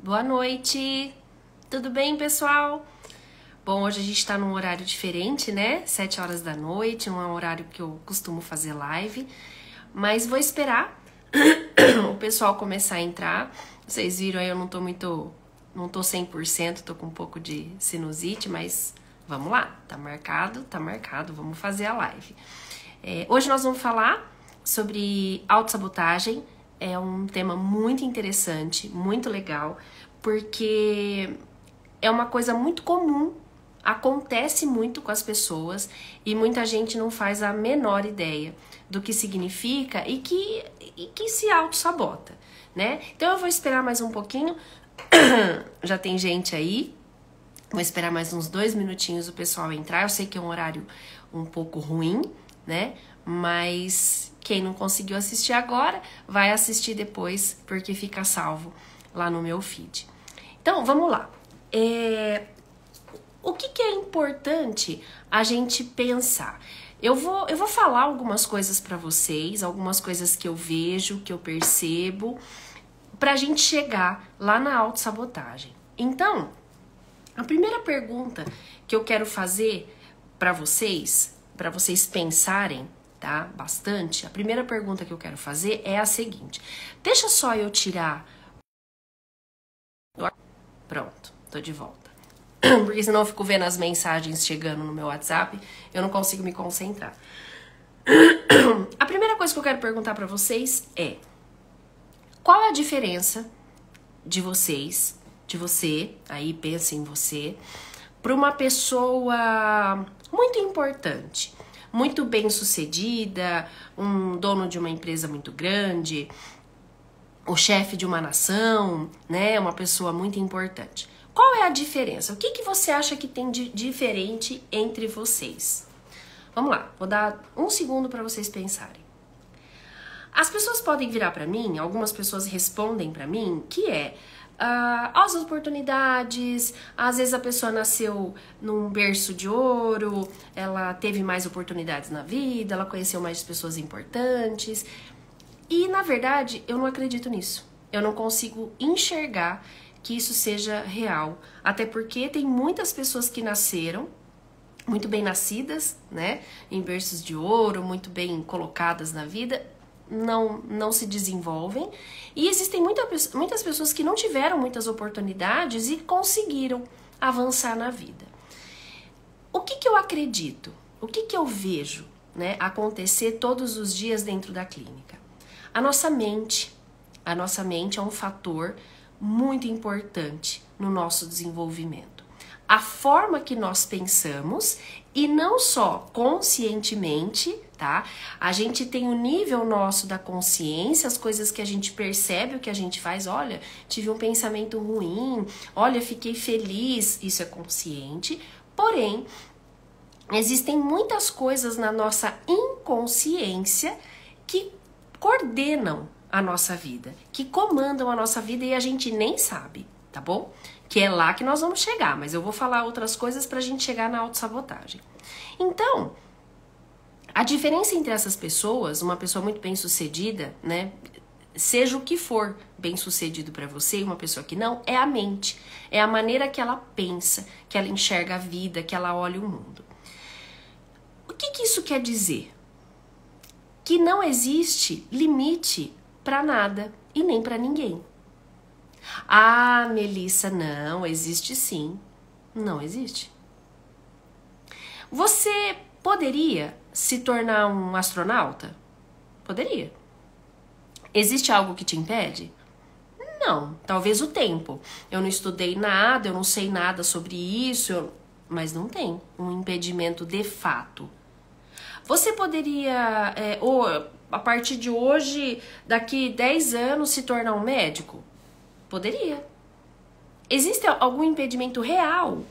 Boa noite! Tudo bem, pessoal? Bom, hoje a gente tá num horário diferente, né? 7 horas da noite, um horário que eu costumo fazer live. Mas vou esperar o pessoal começar a entrar. Vocês viram aí, eu não tô 100%, tô com um pouco de sinusite, mas vamos lá. Tá marcado, vamos fazer a live. Hoje nós vamos falar sobre autossabotagem. É um tema muito interessante, muito legal, porque é uma coisa muito comum, acontece muito com as pessoas e muita gente não faz a menor ideia do que significa e que se autossabota, né? Então eu vou esperar mais um pouquinho, já tem gente aí, vou esperar mais uns 2 minutinhos o pessoal entrar. Eu sei que é um horário um pouco ruim, né? Mas quem não conseguiu assistir agora, vai assistir depois, porque fica salvo lá no meu feed. Então, vamos lá. O que é importante a gente pensar? Eu vou falar algumas coisas para vocês, algumas coisas que eu vejo, que eu percebo, pra gente chegar lá na autossabotagem. Então, a primeira pergunta que eu quero fazer para vocês pensarem, tá? Bastante. A primeira pergunta que eu quero fazer é a seguinte. Deixa só eu tirar... Pronto, tô de volta. Porque senão eu fico vendo as mensagens chegando no meu WhatsApp, eu não consigo me concentrar. A primeira coisa que eu quero perguntar pra vocês é: qual é a diferença de vocês, de você, aí pensa em você, pra uma pessoa muito importante, muito bem sucedida, um dono de uma empresa muito grande, o chefe de uma nação, né? Uma pessoa muito importante. Qual é a diferença? O que você acha que tem de diferente entre vocês? Vamos lá, vou dar 1 segundo para vocês pensarem. As pessoas podem virar para mim, algumas pessoas respondem para mim, que as oportunidades, às vezes a pessoa nasceu num berço de ouro, ela teve mais oportunidades na vida, ela conheceu mais pessoas importantes. E, na verdade, eu não acredito nisso. Eu não consigo enxergar que isso seja real. Até porque tem muitas pessoas que nasceram muito bem nascidas, né? Em berços de ouro, muito bem colocadas na vida, não se desenvolvem. E existem muitas pessoas que não tiveram muitas oportunidades e conseguiram avançar na vida. O que eu acredito? O que eu vejo, né, acontecer todos os dias dentro da clínica? A nossa mente é um fator muito importante no nosso desenvolvimento. A forma que nós pensamos, e não só conscientemente, tá? A gente tem o nível nosso da consciência, as coisas que a gente percebe, o que a gente faz. Olha, tive um pensamento ruim, olha, fiquei feliz, isso é consciente. Porém, existem muitas coisas na nossa inconsciência que coordenam a nossa vida, que comandam a nossa vida e a gente nem sabe, tá bom? Que é lá que nós vamos chegar, mas eu vou falar outras coisas pra gente chegar na autossabotagem. Então, a diferença entre essas pessoas, uma pessoa muito bem sucedida, né, seja o que for bem sucedido pra você e uma pessoa que não, é a mente, é a maneira que ela pensa, que ela enxerga a vida, que ela olha o mundo. O que isso quer dizer? Que não existe limite para nada e nem para ninguém. Ah, Melissa, não, existe sim. Não existe. Você poderia se tornar um astronauta? Poderia. Existe algo que te impede? Não, talvez o tempo. Eu não estudei nada, eu não sei nada sobre isso, mas não tem um impedimento de fato. Você poderia, a partir de hoje, daqui 10 anos, se tornar um médico? Poderia. Existe algum impedimento real?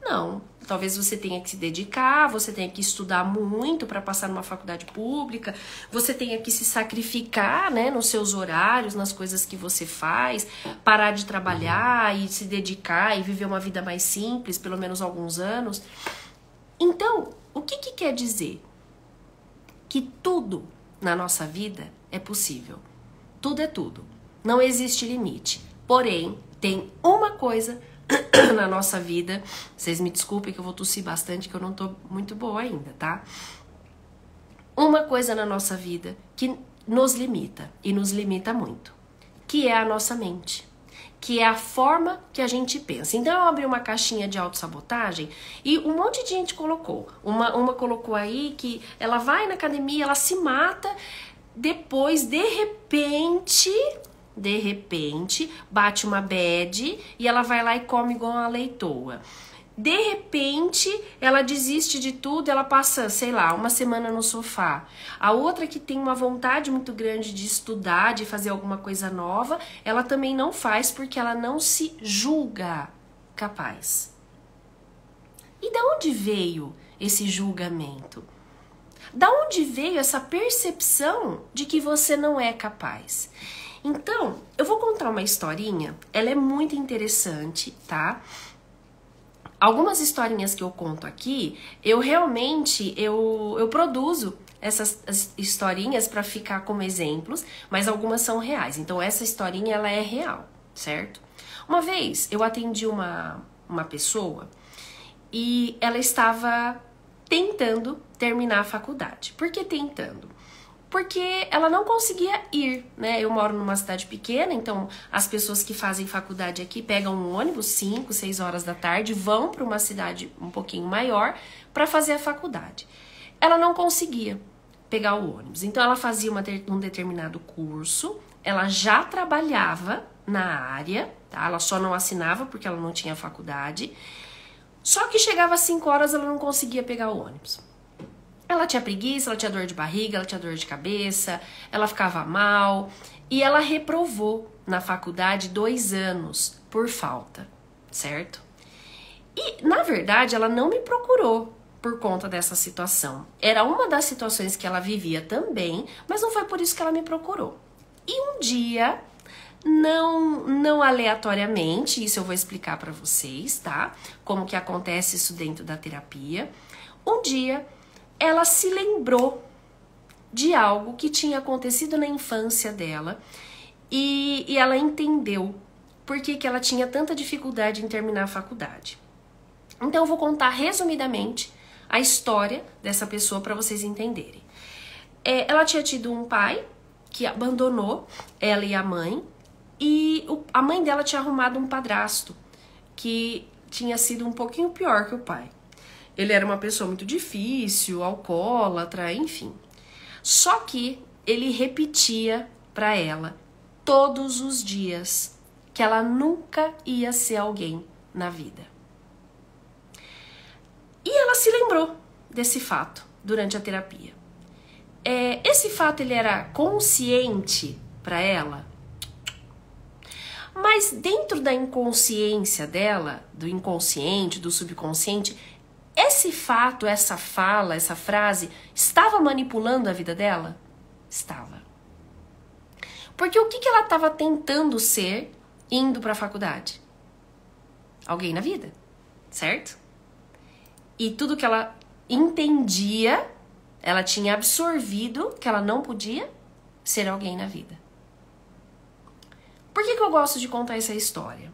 Não. Talvez você tenha que se dedicar, você tenha que estudar muito para passar numa faculdade pública, você tenha que se sacrificar, né, nos seus horários, nas coisas que você faz, parar de trabalhar e se dedicar e viver uma vida mais simples, pelo menos alguns anos. Então, o que quer dizer? Que tudo na nossa vida é possível. Tudo é tudo. Não existe limite. Porém, Tem uma coisa na nossa vida, vocês me desculpem que eu vou tossir bastante, que eu não tô muito boa ainda, tá? Uma coisa na nossa vida que nos limita, e nos limita muito, que é a nossa mente, que é a forma que a gente pensa. Então eu abri uma caixinha de autossabotagem e um monte de gente colocou. Uma colocou aí que ela vai na academia, ela se mata, depois, de repente, bate uma bad e ela vai lá e come igual uma leitoa. De repente, ela desiste de tudo, ela passa, sei lá, uma semana no sofá. A outra que tem uma vontade muito grande de estudar, de fazer alguma coisa nova, ela também não faz porque ela não se julga capaz. E da onde veio esse julgamento? Da onde veio essa percepção de que você não é capaz? Então, eu vou contar uma historinha, ela é muito interessante, tá? Algumas historinhas que eu conto aqui, eu realmente produzo essas historinhas para ficar como exemplos, mas algumas são reais. Então essa historinha ela é real, certo? Uma vez eu atendi uma pessoa e ela estava tentando terminar a faculdade. Por que tentando? Porque ela não conseguia ir, né? Eu moro numa cidade pequena, então as pessoas que fazem faculdade aqui pegam um ônibus 5, 6 horas da tarde, vão para uma cidade um pouquinho maior para fazer a faculdade. Ela não conseguia pegar o ônibus, então ela fazia um determinado curso, ela já trabalhava na área, tá? Ela só não assinava porque ela não tinha faculdade, só que chegava às 5 horas ela não conseguia pegar o ônibus. Ela tinha preguiça, ela tinha dor de barriga, ela tinha dor de cabeça, ela ficava mal e ela reprovou na faculdade 2 anos por falta, certo? E, na verdade, ela não me procurou por conta dessa situação. Era uma das situações que ela vivia também, mas não foi por isso que ela me procurou. E um dia, não aleatoriamente, isso eu vou explicar pra vocês, tá? Como que acontece isso dentro da terapia. Um dia ela se lembrou de algo que tinha acontecido na infância dela e ela entendeu por que ela tinha tanta dificuldade em terminar a faculdade. Então eu vou contar resumidamente a história dessa pessoa para vocês entenderem. Ela tinha tido um pai que abandonou ela e a mãe, e a mãe dela tinha arrumado um padrasto que tinha sido um pouquinho pior que o pai. Ele era uma pessoa muito difícil, alcoólatra, enfim. Só que ele repetia para ela todos os dias que ela nunca ia ser alguém na vida. E ela se lembrou desse fato durante a terapia. Esse fato ele era consciente para ela, mas dentro da inconsciência dela, do inconsciente, do subconsciente, esse fato, essa fala, essa frase, estava manipulando a vida dela? Estava. Porque o que ela estava tentando ser indo para a faculdade? Alguém na vida, certo? E tudo que ela entendia, ela tinha absorvido que ela não podia ser alguém na vida. Por que eu gosto de contar essa história?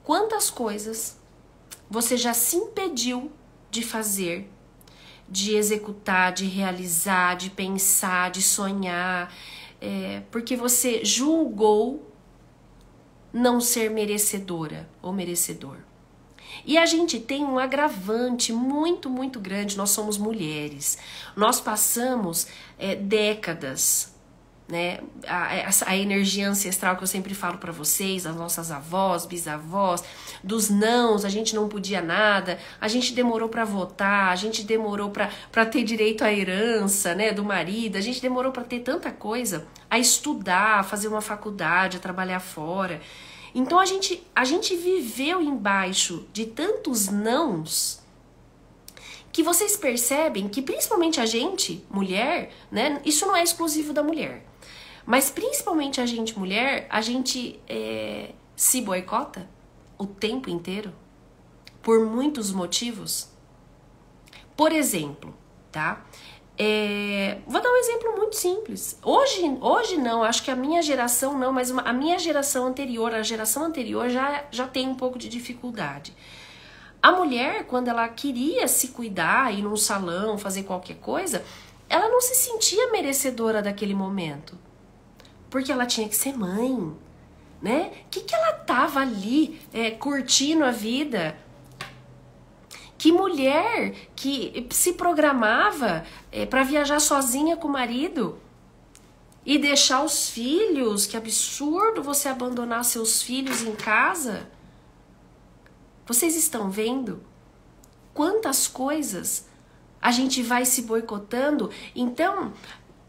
Quantas coisas você já se impediu de fazer, de executar, de realizar, de pensar, de sonhar, porque você julgou não ser merecedora ou merecedor. E a gente tem um agravante muito, muito grande, nós somos mulheres. Nós passamos décadas, né? A energia ancestral que eu sempre falo para vocês, as nossas avós, bisavós, dos nãos, a gente não podia nada, a gente demorou para votar, a gente demorou para ter direito à herança, né, do marido, a gente demorou para ter tanta coisa, a estudar, a fazer uma faculdade, a trabalhar fora. Então a gente viveu embaixo de tantos nãos que vocês percebem que principalmente a gente, mulher, né, isso não é exclusivo da mulher, mas principalmente a gente, mulher, a gente se boicota o tempo inteiro por muitos motivos. Por exemplo, tá? Vou dar um exemplo muito simples. Hoje não, acho que a minha geração não, mas a minha geração anterior, a geração anterior já tem um pouco de dificuldade. A mulher, quando ela queria se cuidar, ir num salão, fazer qualquer coisa, ela não se sentia merecedora daquele momento. Porque ela tinha que ser mãe, né? O que ela tava ali curtindo a vida? Que mulher que se programava para viajar sozinha com o marido e deixar os filhos? Que absurdo você abandonar seus filhos em casa. Vocês estão vendo quantas coisas a gente vai se boicotando? Então,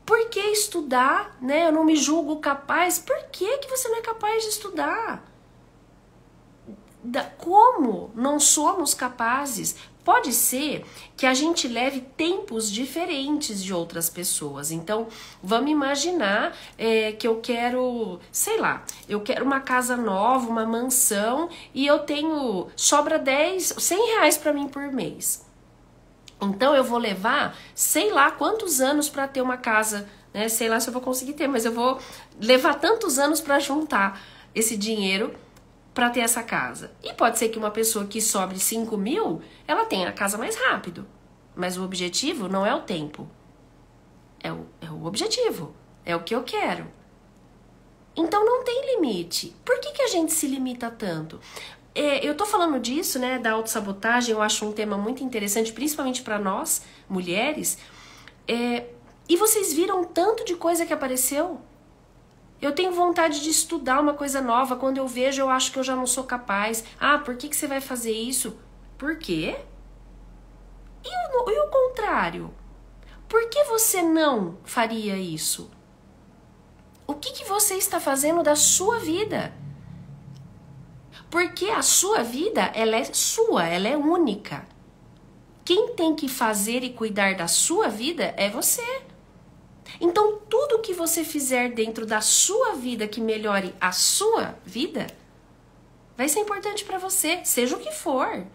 por que estudar, né? Eu não me julgo capaz. Por que você não é capaz de estudar? Como não somos capazes? Pode ser que a gente leve tempos diferentes de outras pessoas. Então, vamos imaginar que eu quero, sei lá, eu quero uma casa nova, uma mansão, e eu tenho, sobra 100 reais para mim por mês. Então, eu vou levar, sei lá quantos anos para ter uma casa, né? Sei lá se eu vou conseguir ter, mas eu vou levar tantos anos para juntar esse dinheiro para ter essa casa. E pode ser que uma pessoa que sobre 5 mil, ela tenha a casa mais rápido. Mas o objetivo não é o tempo. É o objetivo. É o que eu quero. Então não tem limite. Por que a gente se limita tanto? Eu tô falando disso, né, da autossabotagem, eu acho um tema muito interessante, principalmente para nós, mulheres. E vocês viram tanto de coisa que apareceu? Eu tenho vontade de estudar uma coisa nova. Quando eu vejo, eu acho que eu já não sou capaz. Ah, por que você vai fazer isso? Por quê? E o contrário? Por que você não faria isso? O que você está fazendo da sua vida? Porque a sua vida, ela é sua, ela é única. Quem tem que fazer e cuidar da sua vida é você. Então, tudo que você fizer dentro da sua vida que melhore a sua vida, vai ser importante para você, seja o que for.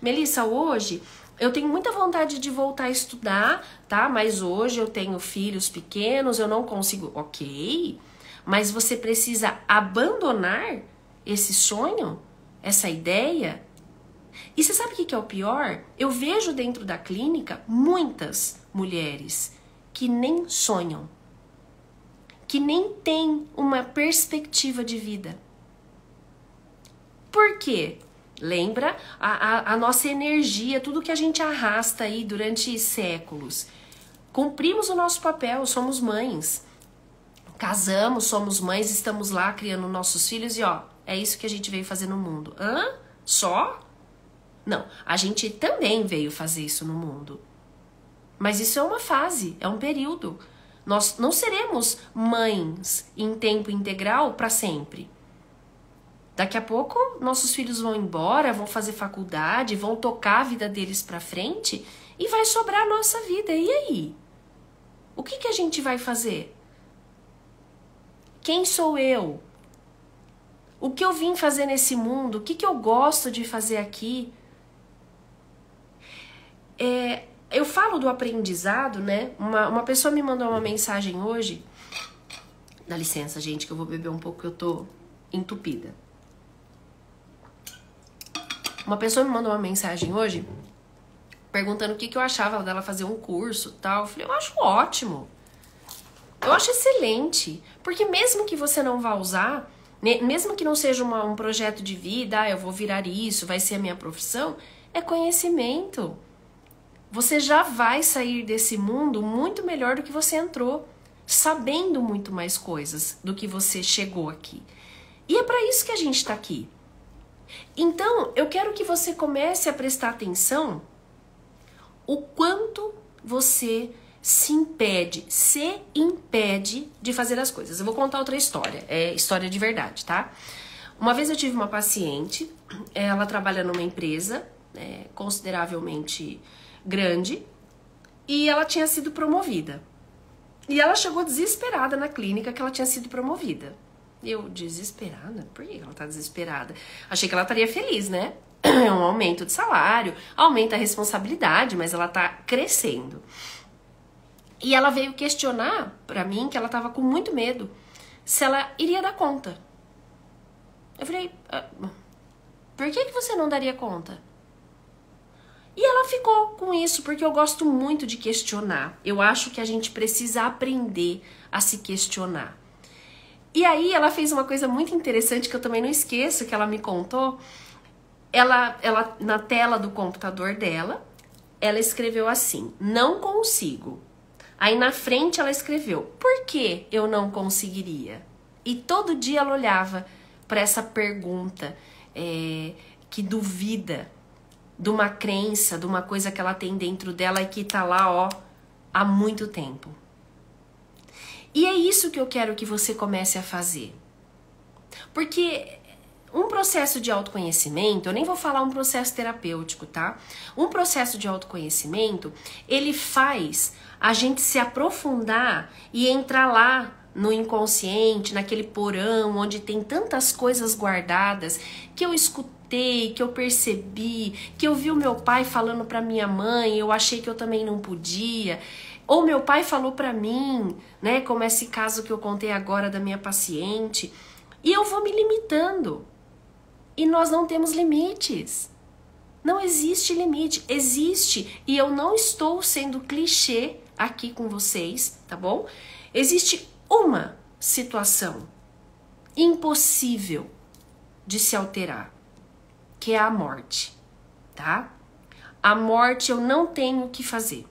Melissa, hoje eu tenho muita vontade de voltar a estudar, tá? Mas hoje eu tenho filhos pequenos, eu não consigo. Ok, mas você precisa abandonar esse sonho, essa ideia. E você sabe o que é o pior? Eu vejo dentro da clínica muitas mulheres que nem sonham, que nem têm uma perspectiva de vida. Por quê? Lembra a nossa energia, tudo que a gente arrasta aí durante séculos. Cumprimos o nosso papel, somos mães. Casamos, somos mães, estamos lá criando nossos filhos e é isso que a gente veio fazer no mundo. Hã? Só? Não, a gente também veio fazer isso no mundo. Mas isso é uma fase, é um período. Nós não seremos mães em tempo integral para sempre. Daqui a pouco, nossos filhos vão embora, vão fazer faculdade, vão tocar a vida deles para frente e vai sobrar a nossa vida. E aí? O que a gente vai fazer? Quem sou eu? O que eu vim fazer nesse mundo? O que eu gosto de fazer aqui? Eu falo do aprendizado, né? Uma pessoa me mandou uma mensagem hoje. Dá licença, gente, que eu vou beber um pouco, que eu tô entupida. Uma pessoa me mandou uma mensagem hoje perguntando o que eu achava dela fazer um curso e tal. Eu falei, eu acho ótimo. Eu acho excelente. Porque mesmo que você não vá usar, mesmo que não seja um projeto de vida, eu vou virar isso, vai ser a minha profissão, é conhecimento. Você já vai sair desse mundo muito melhor do que você entrou, sabendo muito mais coisas do que você chegou aqui. E é para isso que a gente está aqui. Então, eu quero que você comece a prestar atenção o quanto você se impede de fazer as coisas. Eu vou contar outra história, é história de verdade, tá? Uma vez eu tive uma paciente, ela trabalha numa empresa consideravelmente grande e ela tinha sido promovida. E ela chegou desesperada na clínica que ela tinha sido promovida. Eu, desesperada? Por que ela tá desesperada? Achei que ela estaria feliz, né? É um aumento de salário, aumenta a responsabilidade, mas ela tá crescendo. E ela veio questionar pra mim que ela tava com muito medo se ela iria dar conta. Eu falei, por que você não daria conta? E ela ficou com isso, porque eu gosto muito de questionar. Eu acho que a gente precisa aprender a se questionar. E aí ela fez uma coisa muito interessante que eu também não esqueço, que ela me contou. Ela na tela do computador dela, ela escreveu assim, não consigo. Aí na frente ela escreveu, por que eu não conseguiria? E todo dia ela olhava para essa pergunta que duvida de uma crença, de uma coisa que ela tem dentro dela e que tá lá, ó, há muito tempo. E é isso que eu quero que você comece a fazer. Porque um processo de autoconhecimento, eu nem vou falar um processo terapêutico, tá? Um processo de autoconhecimento, ele faz a gente se aprofundar e entrar lá no inconsciente, naquele porão onde tem tantas coisas guardadas que eu escutei, que eu percebi, que eu vi o meu pai falando pra minha mãe, eu achei que eu também não podia. Ou meu pai falou pra mim, né, como esse caso que eu contei agora da minha paciente, e eu vou me limitando. E nós não temos limites. Não existe limite, existe, e eu não estou sendo clichê aqui com vocês, tá bom? Existe uma situação impossível de se alterar, que é a morte, tá? A morte eu não tenho o que fazer.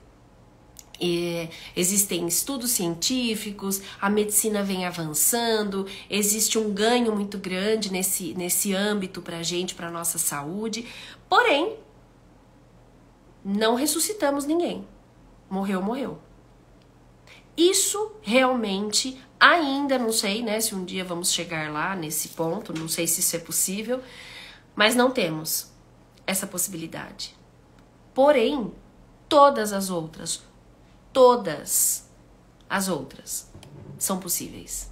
Existem estudos científicos, a medicina vem avançando, existe um ganho muito grande nesse âmbito pra gente, pra nossa saúde, porém, não ressuscitamos ninguém. Morreu, morreu. Isso realmente, ainda não sei, né, se um dia vamos chegar lá nesse ponto, não sei se isso é possível, mas não temos essa possibilidade. Porém, todas as outras são possíveis.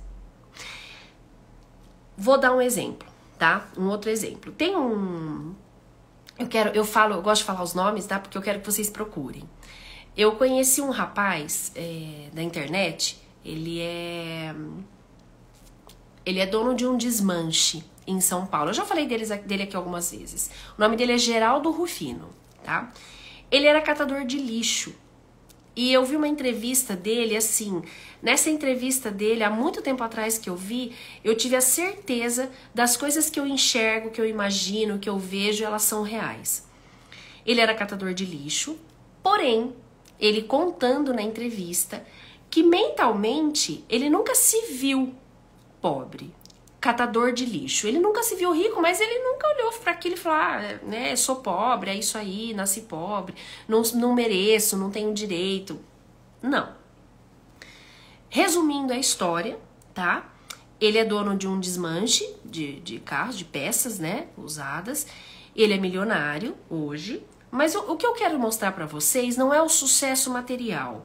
Vou dar um exemplo, tá? Um outro exemplo. Tem eu gosto de falar os nomes, tá? Porque eu quero que vocês procurem. Eu conheci um rapaz da internet, ele é dono de um desmanche em São Paulo. Eu já falei dele aqui algumas vezes. O nome dele é Geraldo Rufino, tá? Ele era catador de lixo. E eu vi uma entrevista dele, assim, nessa entrevista dele, há muito tempo atrás que eu vi, eu tive a certeza das coisas que eu enxergo, que eu imagino, que eu vejo, elas são reais. Ele era catador de lixo, porém, ele contando na entrevista que mentalmente ele nunca se viu pobre, catador de lixo. Ele nunca se viu rico, mas ele nunca olhou para aquilo e falou, né, sou pobre, é isso aí, nasci pobre, não mereço, não tenho direito. Não. Resumindo a história, tá? Ele é dono de um desmanche de carros, de peças, né, usadas. Ele é milionário hoje, mas o que eu quero mostrar para vocês não é o sucesso material,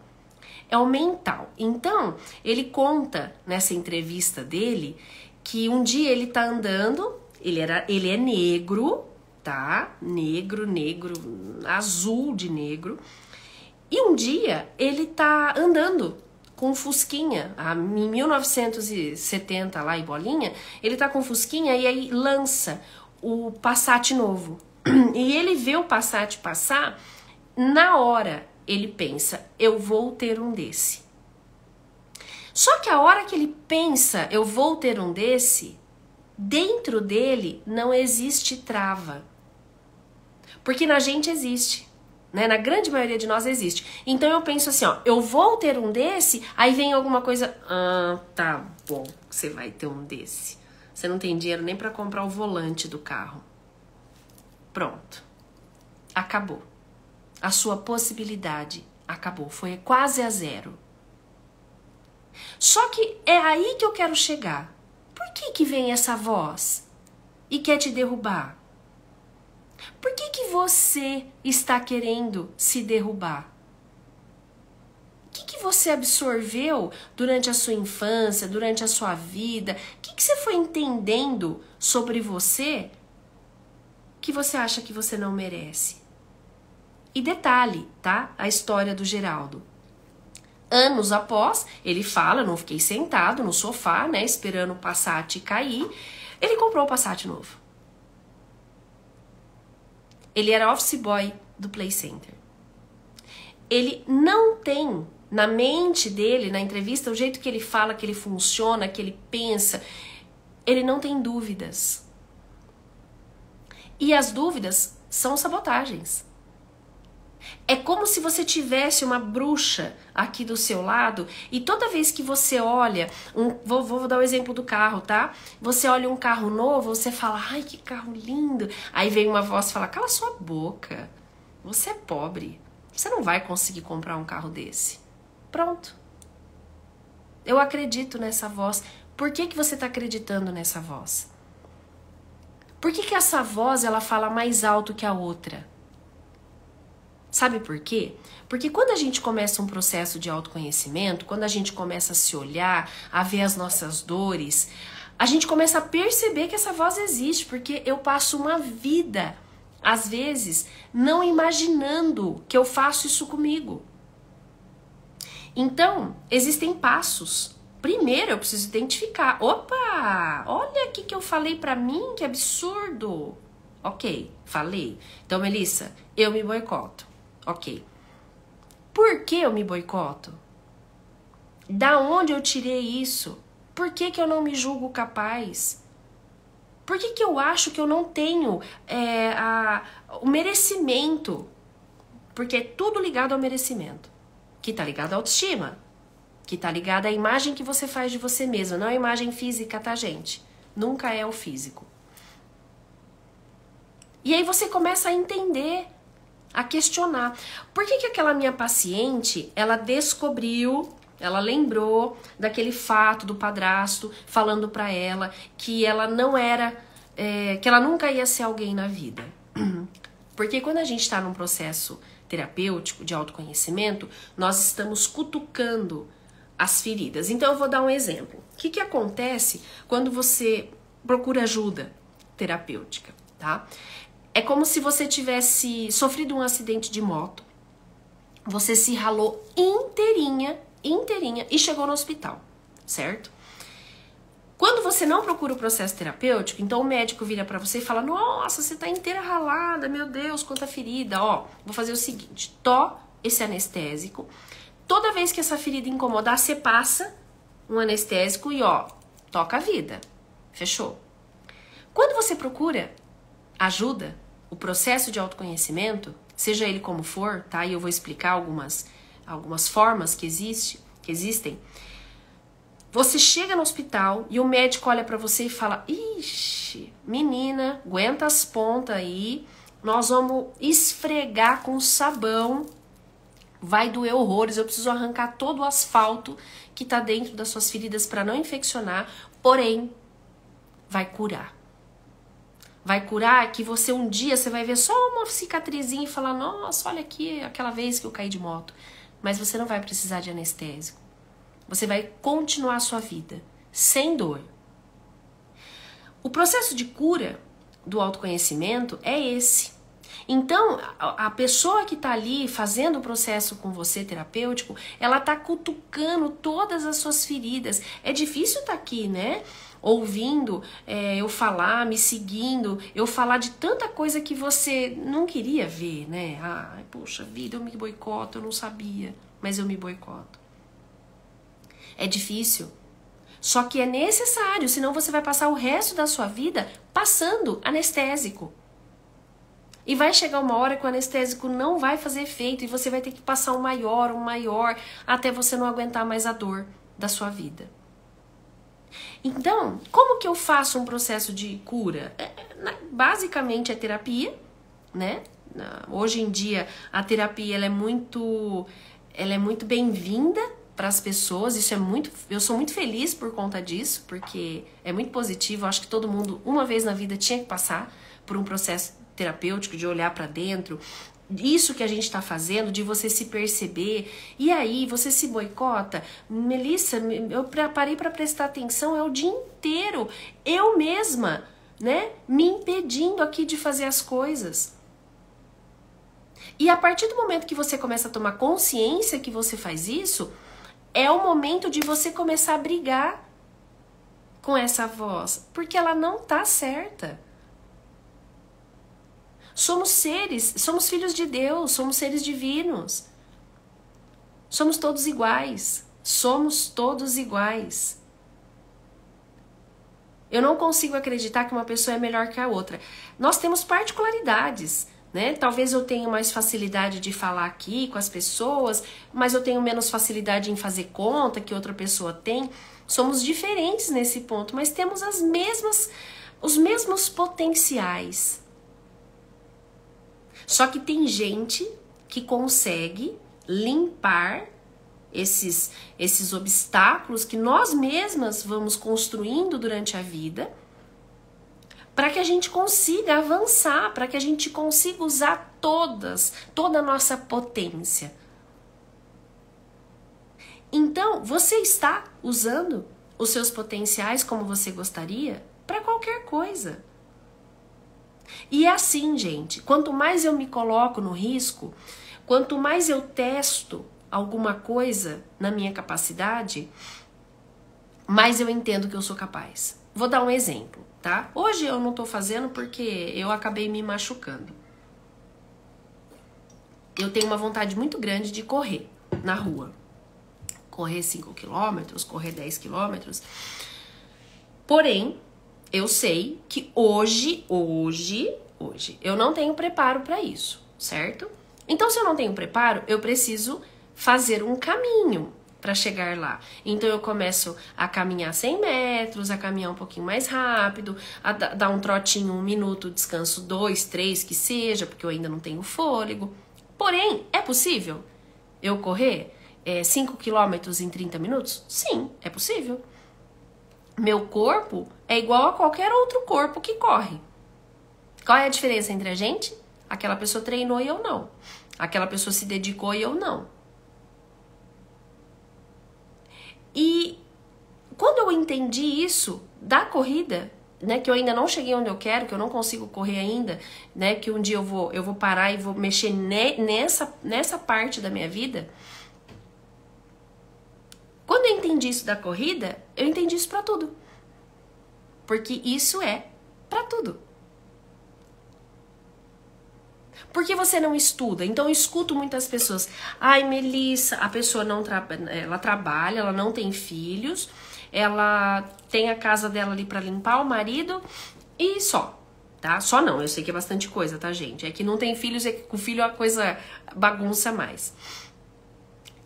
é o mental. Então, ele conta nessa entrevista dele que um dia ele tá andando, ele é negro, tá? Negro, azul de negro. E um dia ele tá andando com um Fusquinha, em 1970 lá em bolinha, ele tá com um Fusquinha e aí lança o Passat novo. E ele vê o Passat passar, na hora ele pensa, eu vou ter um desse. Só que a hora que ele pensa, eu vou ter um desse, dentro dele não existe trava. Porque na gente existe, né? Na grande maioria de nós existe. Então eu penso assim, ó, eu vou ter um desse, aí vem alguma coisa, tá bom, você vai ter um desse. Você não tem dinheiro nem pra comprar o volante do carro. Pronto. Acabou. A sua possibilidade acabou, foi quase a zero. Só que é aí que eu quero chegar. Por que vem essa voz e quer te derrubar? Por que você está querendo se derrubar? O que você absorveu durante a sua infância, durante a sua vida? O que você foi entendendo sobre você que você acha que você não merece? E detalhe, tá? A história do Geraldo. Anos após, ele fala, não fiquei sentado no sofá, né, esperando o Passat cair, ele comprou o Passat novo. Ele era office boy do Play Center. Ele não tem na mente dele, na entrevista, o jeito que ele fala, que ele funciona, que ele pensa, ele não tem dúvidas. E as dúvidas são sabotagens. É como se você tivesse uma bruxa aqui do seu lado e toda vez que você olha, vou dar o exemplo do carro, tá? Você olha um carro novo, você fala, ai, que carro lindo. Aí vem uma voz e fala, cala sua boca, você é pobre, você não vai conseguir comprar um carro desse. Pronto. Eu acredito nessa voz. Por que você está acreditando nessa voz? Por que essa voz ela fala mais alto que a outra? Sabe por quê? Porque quando a gente começa um processo de autoconhecimento, quando a gente começa a se olhar, a ver as nossas dores, a gente começa a perceber que essa voz existe, porque eu passo uma vida, às vezes, não imaginando que eu faço isso comigo. Então, existem passos. Primeiro, eu preciso identificar. Opa, olha aqui que eu falei pra mim, que absurdo. Ok, falei. Então, Melissa, eu me boicoto. Ok. Por que eu me boicoto? Da onde eu tirei isso? Por que eu não me julgo capaz? Por que eu acho que eu não tenho o merecimento? Porque é tudo ligado ao merecimento. Que tá ligado à autoestima. Que tá ligado à imagem que você faz de você mesma. Não é a imagem física, tá, gente? Nunca é o físico. E aí você começa a entender, a questionar. Por que aquela minha paciente, ela descobriu, ela lembrou daquele fato do padrasto falando pra ela que ela não era, que ela nunca ia ser alguém na vida. Porque quando a gente tá num processo terapêutico de autoconhecimento, nós estamos cutucando as feridas. Então eu vou dar um exemplo. O que acontece quando você procura ajuda terapêutica, tá? É como se você tivesse sofrido um acidente de moto, você se ralou inteirinha e chegou no hospital, certo? Quando você não procura o processo terapêutico, então o médico vira pra você e fala, nossa, você tá inteira ralada, meu Deus, quanta ferida. Ó, vou fazer o seguinte, esse anestésico, toda vez que essa ferida incomodar, você passa um anestésico e ó, toca a vida, fechou? Quando você procura ajuda, o processo de autoconhecimento, seja ele como for, tá? E eu vou explicar algumas formas que existem. Você chega no hospital e o médico olha pra você e fala, ixi, menina, aguenta as pontas aí, nós vamos esfregar com sabão, vai doer horrores, eu preciso arrancar todo o asfalto que tá dentro das suas feridas pra não infeccionar, porém, vai curar. Vai curar que você um dia você vai ver só uma cicatrizinha e falar, nossa, olha aqui aquela vez que eu caí de moto. Mas você não vai precisar de anestésico. Você vai continuar a sua vida sem dor. O processo de cura do autoconhecimento é esse. Então, a pessoa que tá ali fazendo o processo com você terapêutico, ela tá cutucando todas as suas feridas. É difícil tá aqui, né? Ouvindo eu falar, me seguindo, eu falar de tanta coisa que você não queria ver, né? Ai, poxa vida, eu me boicoto, eu não sabia, mas eu me boicoto. É difícil, só que é necessário, senão você vai passar o resto da sua vida passando anestésico. E vai chegar uma hora que o anestésico não vai fazer efeito e você vai ter que passar um maior, até você não aguentar mais a dor da sua vida. Então, como que eu faço um processo de cura? Basicamente é terapia, né? Hoje em dia a terapia ela é muito bem-vinda para as pessoas. Eu sou muito feliz por conta disso, porque é muito positivo. Eu acho que todo mundo uma vez na vida tinha que passar por um processo terapêutico de olhar para dentro. Isso que a gente está fazendo, de você se perceber, e aí você se boicota. Melissa, eu parei para prestar atenção, é o dia inteiro, eu mesma, né, me impedindo aqui de fazer as coisas. E a partir do momento que você começa a tomar consciência que você faz isso, é o momento de você começar a brigar com essa voz, porque ela não tá certa. Somos seres, somos filhos de Deus, somos seres divinos. Somos todos iguais. Somos todos iguais. Eu não consigo acreditar que uma pessoa é melhor que a outra. Nós temos particularidades, né? Talvez eu tenha mais facilidade de falar aqui com as pessoas, mas eu tenho menos facilidade em fazer conta que outra pessoa tem. Somos diferentes nesse ponto, mas temos os mesmos potenciais. Só que tem gente que consegue limpar esses obstáculos que nós mesmas vamos construindo durante a vida, para que a gente consiga avançar, para que a gente consiga usar toda a nossa potência. Então, você está usando os seus potenciais como você gostaria para qualquer coisa. E é assim, gente, quanto mais eu me coloco no risco, quanto mais eu testo alguma coisa na minha capacidade, mais eu entendo que eu sou capaz. Vou dar um exemplo, tá? Hoje eu não tô fazendo porque eu acabei me machucando. Eu tenho uma vontade muito grande de correr na rua. Correr 5 quilômetros, correr 10 quilômetros. Porém, eu sei que hoje eu não tenho preparo para isso, certo? Então, se eu não tenho preparo, eu preciso fazer um caminho para chegar lá. Então, eu começo a caminhar 100 metros, a caminhar um pouquinho mais rápido, a dar um trotinho, 1 minuto, descanso 2, 3, que seja, porque eu ainda não tenho fôlego. Porém, é possível eu correr 5 quilômetros em 30 minutos? Sim, é possível. Meu corpo é igual a qualquer outro corpo que corre. Qual é a diferença entre a gente? Aquela pessoa treinou e eu não. Aquela pessoa se dedicou e eu não. E quando eu entendi isso da corrida, né, que eu ainda não cheguei onde eu quero, que eu não consigo correr ainda, né, que um dia eu vou parar e vou mexer nessa parte da minha vida. Quando eu entendi isso da corrida, eu entendi isso pra tudo. Porque isso é pra tudo. Por que você não estuda? Então eu escuto muitas pessoas. Ai, Melissa, a pessoa não ela trabalha, ela não tem filhos, ela tem a casa dela ali pra limpar, o marido e só, tá? Só não, eu sei que é bastante coisa, tá, gente? É que não tem filhos, é que com filho a coisa bagunça mais.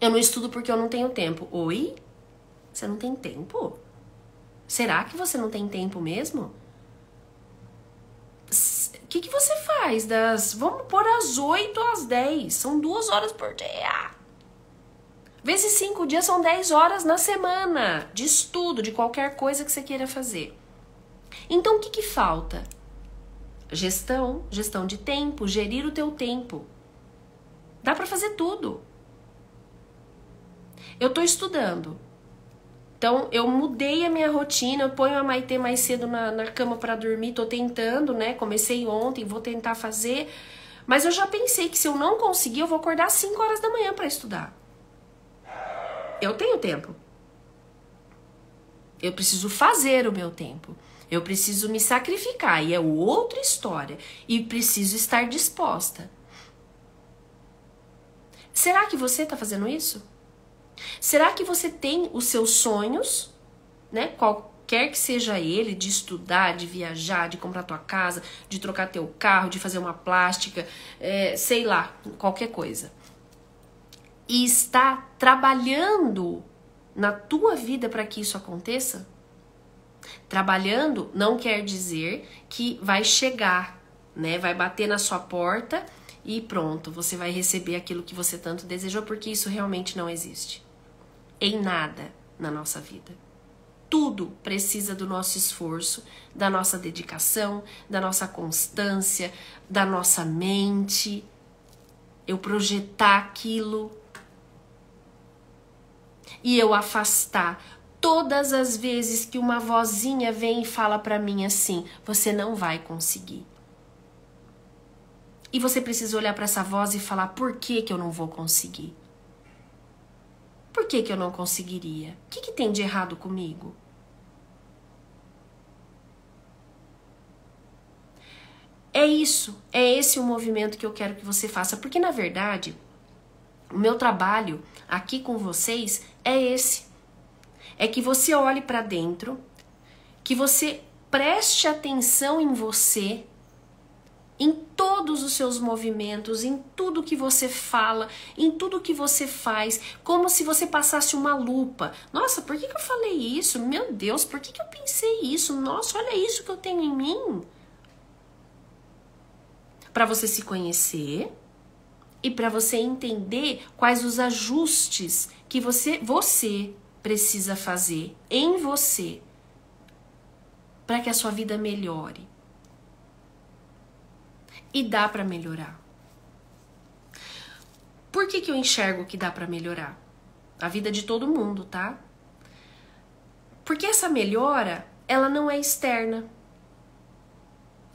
Eu não estudo porque eu não tenho tempo. Oi? Você não tem tempo? Será que você não tem tempo mesmo? O que você faz vamos pôr às 8 às 10. São 2 horas por dia. Vezes 5 dias são 10 horas na semana de estudo, de qualquer coisa que você queira fazer. Então, o que falta? Gestão de tempo, gerir o teu tempo. Dá pra fazer tudo. Eu tô estudando. Então, eu mudei a minha rotina, eu ponho a Maitê mais cedo na cama pra dormir, tô tentando, né? Comecei ontem, vou tentar fazer. Mas eu já pensei que se eu não conseguir, eu vou acordar às 5 horas da manhã pra estudar. Eu tenho tempo. Eu preciso fazer o meu tempo. Eu preciso me sacrificar, e é outra história. E preciso estar disposta. Será que você tá fazendo isso? Será que você tem os seus sonhos, né? Qualquer que seja ele, de estudar, de viajar, de comprar tua casa, de trocar teu carro, de fazer uma plástica, sei lá, qualquer coisa. E está trabalhando na tua vida para que isso aconteça? Trabalhando não quer dizer que vai chegar, né? Vai bater na sua porta e pronto, você vai receber aquilo que você tanto desejou, porque isso realmente não existe. Em nada na nossa vida. Tudo precisa do nosso esforço, da nossa dedicação, da nossa constância, da nossa mente. Eu projetar aquilo e eu afastar. Todas as vezes que uma vozinha vem e fala pra mim assim, você não vai conseguir. E você precisa olhar pra essa voz e falar, por que eu não vou conseguir? Por que eu não conseguiria? O que tem de errado comigo? É isso, é esse o movimento que eu quero que você faça, porque na verdade, o meu trabalho aqui com vocês é esse. É que você olhe para dentro, que você preste atenção em você, em todos os seus movimentos, em tudo que você fala, em tudo que você faz, como se você passasse uma lupa. Nossa, por que eu falei isso? Meu Deus, por que eu pensei isso? Nossa, olha isso que eu tenho em mim. Para você se conhecer e para você entender quais os ajustes que você precisa fazer em você para que a sua vida melhore. E dá para melhorar. Por que eu enxergo que dá para melhorar? A vida de todo mundo, tá? Porque essa melhora, ela não é externa.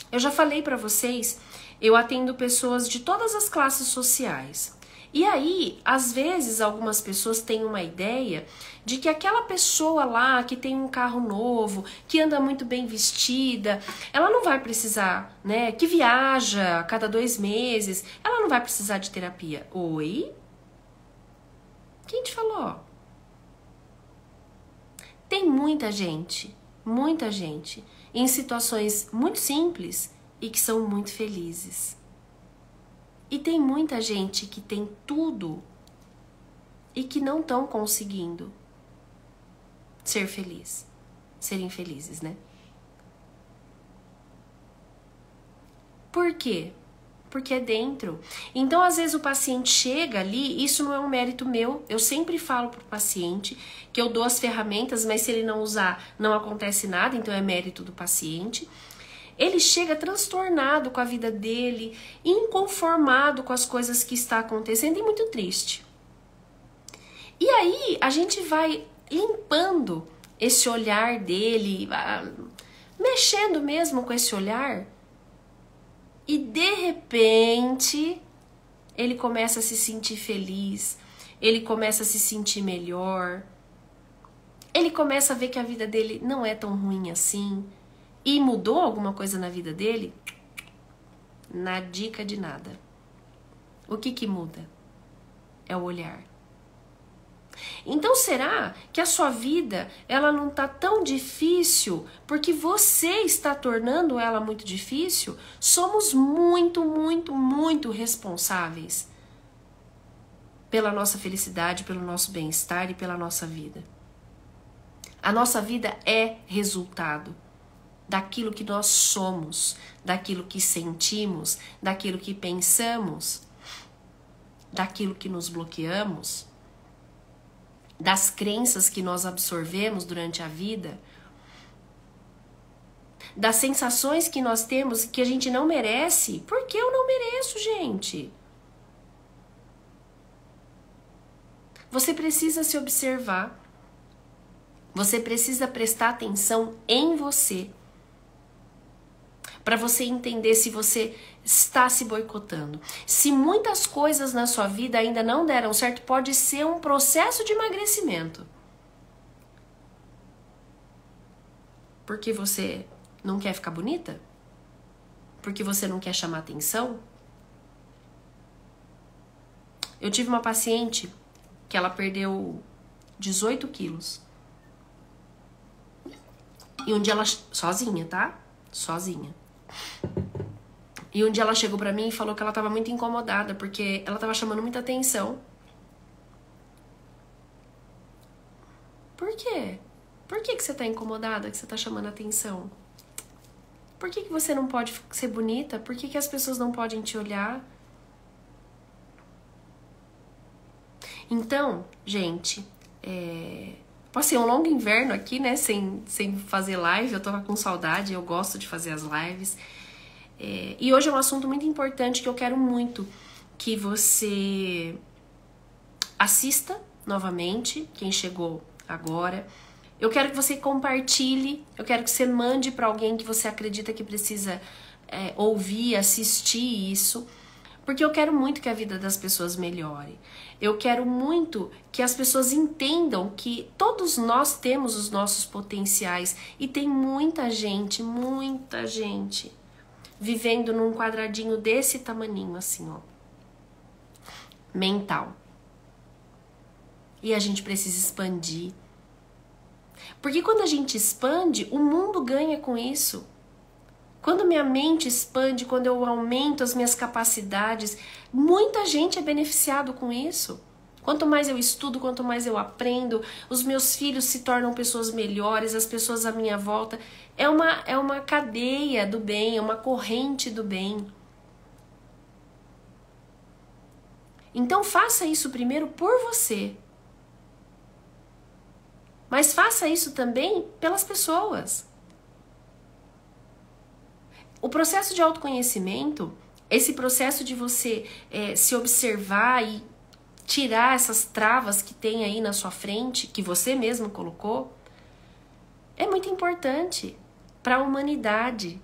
Eu já falei para vocês, eu atendo pessoas de todas as classes sociais. E aí, às vezes, algumas pessoas têm uma ideia de que aquela pessoa lá que tem um carro novo, que anda muito bem vestida, ela não vai precisar, né? Que viaja a cada 2 meses, ela não vai precisar de terapia. Oi? Quem te falou? Tem muita gente em situações muito simples e que são muito felizes. E tem muita gente que tem tudo e que não estão conseguindo ser feliz, serem felizes, né? Por quê? Porque é dentro. Então, às vezes o paciente chega ali, isso não é um mérito meu. Eu sempre falo pro paciente que eu dou as ferramentas, mas se ele não usar, não acontece nada, então é mérito do paciente. Ele chega transtornado com a vida dele, inconformado com as coisas que está acontecendo e muito triste. E aí a gente vai limpando esse olhar dele, mexendo mesmo com esse olhar, e de repente ele começa a se sentir feliz, ele começa a se sentir melhor, ele começa a ver que a vida dele não é tão ruim assim. E mudou alguma coisa na vida dele? Na dica de nada. O que muda? É o olhar. Então será que a sua vida ela não está tão difícil porque você está tornando ela muito difícil? Somos muito responsáveis pela nossa felicidade, pelo nosso bem-estar e pela nossa vida. A nossa vida é resultado daquilo que nós somos, daquilo que sentimos, daquilo que pensamos, daquilo que nos bloqueamos, das crenças que nós absorvemos durante a vida, das sensações que nós temos que a gente não merece. Por que eu não mereço, gente? Você precisa se observar, você precisa prestar atenção em você, para você entender se você está se boicotando. Se muitas coisas na sua vida ainda não deram certo, pode ser um processo de emagrecimento. Porque você não quer ficar bonita? Porque você não quer chamar atenção? Eu tive uma paciente que ela perdeu 18 quilos. E um dia ela... Sozinha, tá? Sozinha. E um dia ela chegou pra mim e falou que ela tava muito incomodada porque ela tava chamando muita atenção. Por quê? Por que você tá incomodada, que você tá chamando atenção? Por que você não pode ser bonita? Por que as pessoas não podem te olhar? Então, gente, passei um longo inverno aqui, né, sem fazer live. Eu tava com saudade, eu gosto de fazer as lives. E hoje é um assunto muito importante que eu quero muito que você assista novamente, quem chegou agora. Eu quero que você compartilhe, eu quero que você mande para alguém que você acredita que precisa ouvir, assistir isso. Porque eu quero muito que a vida das pessoas melhore. Eu quero muito que as pessoas entendam que todos nós temos os nossos potenciais e tem muita gente vivendo num quadradinho desse tamaninho assim, ó, mental. E a gente precisa expandir. Porque quando a gente expande, o mundo ganha com isso. Quando minha mente expande, quando eu aumento as minhas capacidades, muita gente é beneficiado com isso. Quanto mais eu estudo, quanto mais eu aprendo, os meus filhos se tornam pessoas melhores, as pessoas à minha volta. É uma cadeia do bem, é uma corrente do bem. Então faça isso primeiro por você. Mas faça isso também pelas pessoas. O processo de autoconhecimento, esse processo de você se observar e tirar essas travas que tem aí na sua frente, que você mesmo colocou, é muito importante para a humanidade.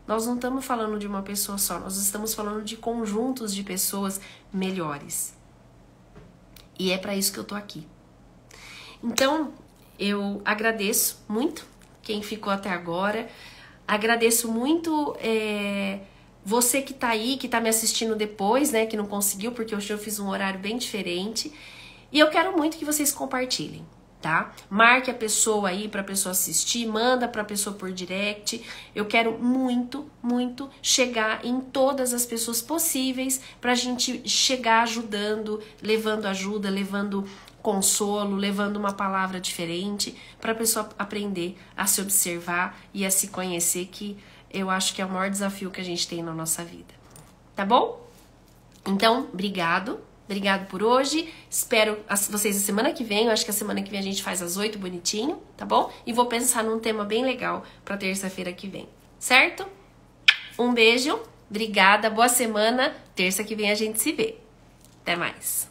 Nós não estamos falando de uma pessoa só, nós estamos falando de conjuntos de pessoas melhores. E é para isso que eu tô aqui. Então, eu agradeço muito quem ficou até agora. Agradeço muito você que tá aí, que tá me assistindo depois, né? Que não conseguiu, porque hoje eu fiz um horário bem diferente. E eu quero muito que vocês compartilhem, tá? Marque a pessoa aí pra pessoa assistir, manda pra pessoa por direct. Eu quero muito, muito chegar em todas as pessoas possíveis pra gente chegar ajudando, levando ajuda, levando consolo, levando uma palavra diferente para a pessoa aprender a se observar e a se conhecer, que eu acho que é o maior desafio que a gente tem na nossa vida. Tá bom? Então, obrigado por hoje. Espero vocês a semana que vem. Eu acho que a semana que vem a gente faz às 8 bonitinho, tá bom? E vou pensar num tema bem legal para terça-feira que vem, certo? Um beijo, obrigada, boa semana. Terça que vem a gente se vê. Até mais.